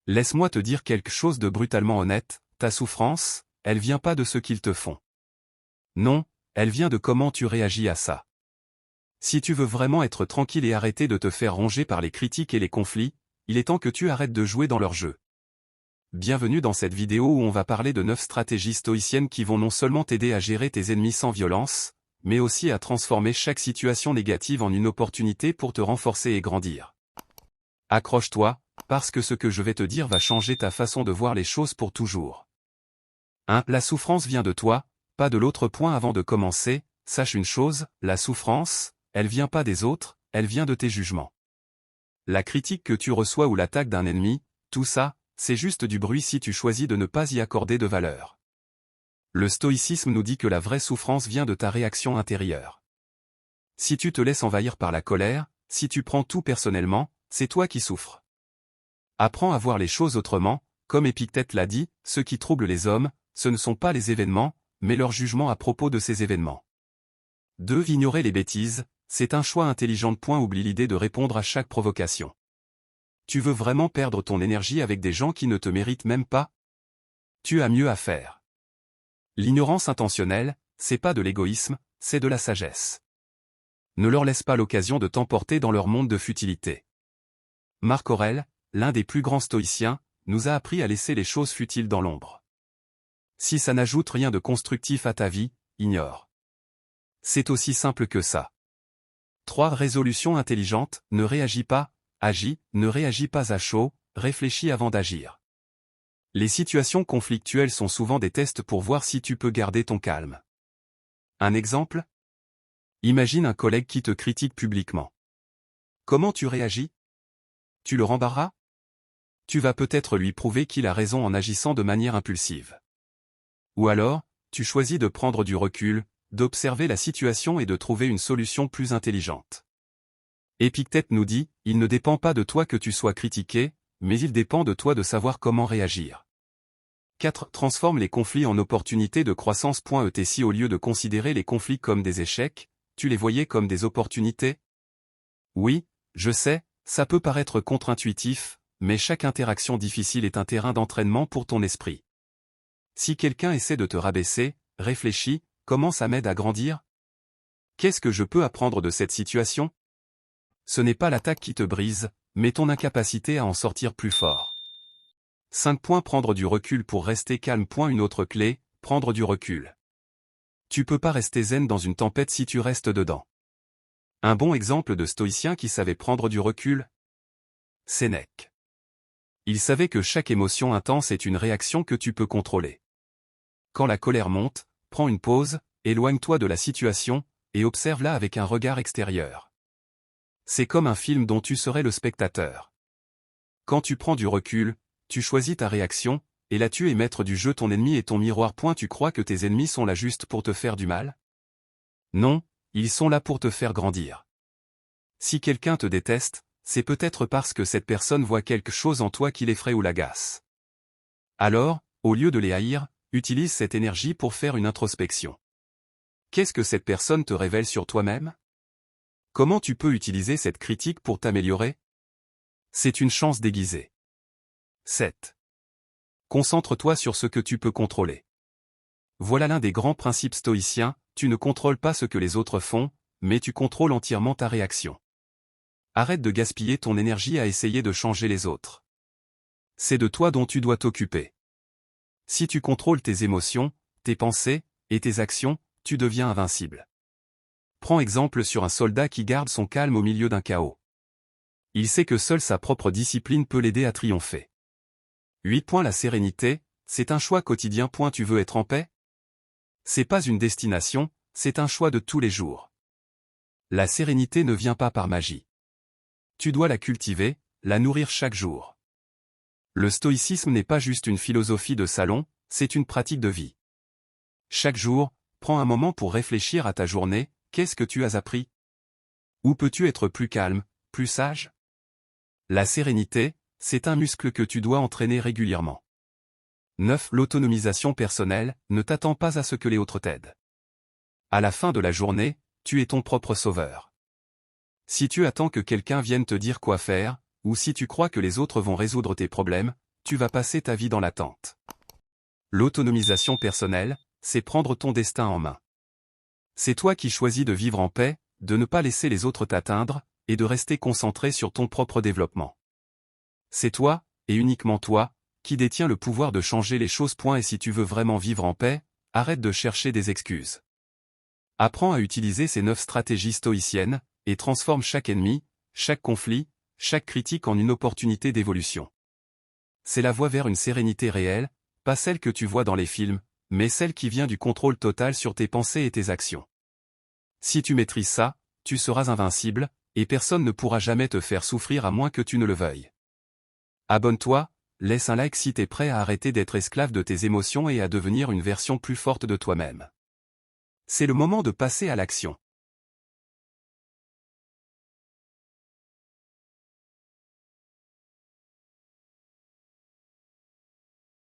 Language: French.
Laisse-moi te dire quelque chose de brutalement honnête, ta souffrance, elle vient pas de ce qu'ils te font. Non, elle vient de comment tu réagis à ça. Si tu veux vraiment être tranquille et arrêter de te faire ronger par les critiques et les conflits, il est temps que tu arrêtes de jouer dans leur jeu. Bienvenue dans cette vidéo où on va parler de 9 stratégies stoïciennes qui vont non seulement t'aider à gérer tes ennemis sans violence, mais aussi à transformer chaque situation négative en une opportunité pour te renforcer et grandir. Accroche-toi, parce que ce que je vais te dire va changer ta façon de voir les choses pour toujours. 1. La souffrance vient de toi, pas de l'autre. Point avant de commencer, sache une chose, la souffrance, elle vient pas des autres, elle vient de tes jugements. La critique que tu reçois ou l'attaque d'un ennemi, tout ça, c'est juste du bruit si tu choisis de ne pas y accorder de valeur. Le stoïcisme nous dit que la vraie souffrance vient de ta réaction intérieure. Si tu te laisses envahir par la colère, si tu prends tout personnellement, c'est toi qui souffres. Apprends à voir les choses autrement, comme Épictète l'a dit, ce qui trouble les hommes, ce ne sont pas les événements, mais leur jugement à propos de ces événements. 2. Ignorer les bêtises, c'est un choix intelligent. Oublie l'idée de répondre à chaque provocation. Tu veux vraiment perdre ton énergie avec des gens qui ne te méritent même pas? Tu as mieux à faire. L'ignorance intentionnelle, c'est pas de l'égoïsme, c'est de la sagesse. Ne leur laisse pas l'occasion de t'emporter dans leur monde de futilité. Marc Aurèle, l'un des plus grands stoïciens, nous a appris à laisser les choses futiles dans l'ombre. Si ça n'ajoute rien de constructif à ta vie, ignore. C'est aussi simple que ça. 3. Résolution intelligente, ne réagis pas, agis, ne réagis pas à chaud, réfléchis avant d'agir. Les situations conflictuelles sont souvent des tests pour voir si tu peux garder ton calme. Un exemple? Imagine un collègue qui te critique publiquement. Comment tu réagis? Tu le rembarras? Tu vas peut-être lui prouver qu'il a raison en agissant de manière impulsive. Ou alors, tu choisis de prendre du recul, d'observer la situation et de trouver une solution plus intelligente. Épictète nous dit, il ne dépend pas de toi que tu sois critiqué, mais il dépend de toi de savoir comment réagir. 4. Transforme les conflits en opportunités de croissance. Si au lieu de considérer les conflits comme des échecs, tu les voyais comme des opportunités? Oui, je sais, ça peut paraître contre-intuitif, mais chaque interaction difficile est un terrain d'entraînement pour ton esprit. Si quelqu'un essaie de te rabaisser, réfléchis, comment ça m'aide à grandir? Qu'est-ce que je peux apprendre de cette situation? Ce n'est pas l'attaque qui te brise, mais ton incapacité à en sortir plus fort. 5. Prendre du recul pour rester calme. Une autre clé, prendre du recul. Tu peux pas rester zen dans une tempête si tu restes dedans. Un bon exemple de stoïcien qui savait prendre du recul? Sénèque. Il savait que chaque émotion intense est une réaction que tu peux contrôler. Quand la colère monte, prends une pause, éloigne-toi de la situation, et observe-la avec un regard extérieur. C'est comme un film dont tu serais le spectateur. Quand tu prends du recul, tu choisis ta réaction, et là tu es maître du jeu. Ton ennemi est ton miroir. Tu crois que tes ennemis sont là juste pour te faire du mal? Non, ils sont là pour te faire grandir. Si quelqu'un te déteste, c'est peut-être parce que cette personne voit quelque chose en toi qui l'effraie ou l'agace. Alors, au lieu de les haïr, utilise cette énergie pour faire une introspection. Qu'est-ce que cette personne te révèle sur toi-même? Comment tu peux utiliser cette critique pour t'améliorer? C'est une chance déguisée. 7. Concentre-toi sur ce que tu peux contrôler. Voilà l'un des grands principes stoïciens, tu ne contrôles pas ce que les autres font, mais tu contrôles entièrement ta réaction. Arrête de gaspiller ton énergie à essayer de changer les autres. C'est de toi dont tu dois t'occuper. Si tu contrôles tes émotions, tes pensées, et tes actions, tu deviens invincible. Prends exemple sur un soldat qui garde son calme au milieu d'un chaos. Il sait que seule sa propre discipline peut l'aider à triompher. 8. La sérénité, c'est un choix quotidien. Tu veux être en paix? C'est pas une destination, c'est un choix de tous les jours. La sérénité ne vient pas par magie. Tu dois la cultiver, la nourrir chaque jour. Le stoïcisme n'est pas juste une philosophie de salon, c'est une pratique de vie. Chaque jour, prends un moment pour réfléchir à ta journée, qu'est-ce que tu as appris? Où peux-tu être plus calme, plus sage? La sérénité, c'est un muscle que tu dois entraîner régulièrement. 9. L'autonomisation personnelle, ne t'attends pas à ce que les autres t'aident. À la fin de la journée, tu es ton propre sauveur. Si tu attends que quelqu'un vienne te dire quoi faire, ou si tu crois que les autres vont résoudre tes problèmes, tu vas passer ta vie dans l'attente. L'autonomisation personnelle, c'est prendre ton destin en main. C'est toi qui choisis de vivre en paix, de ne pas laisser les autres t'atteindre, et de rester concentré sur ton propre développement. C'est toi, et uniquement toi, qui détiens le pouvoir de changer les choses. Et si tu veux vraiment vivre en paix, arrête de chercher des excuses. Apprends à utiliser ces 9 stratégies stoïciennes, et transforme chaque ennemi, chaque conflit, chaque critique en une opportunité d'évolution. C'est la voie vers une sérénité réelle, pas celle que tu vois dans les films, mais celle qui vient du contrôle total sur tes pensées et tes actions. Si tu maîtrises ça, tu seras invincible, et personne ne pourra jamais te faire souffrir à moins que tu ne le veuilles. Abonne-toi, laisse un like si t'es prêt à arrêter d'être esclave de tes émotions et à devenir une version plus forte de toi-même. C'est le moment de passer à l'action.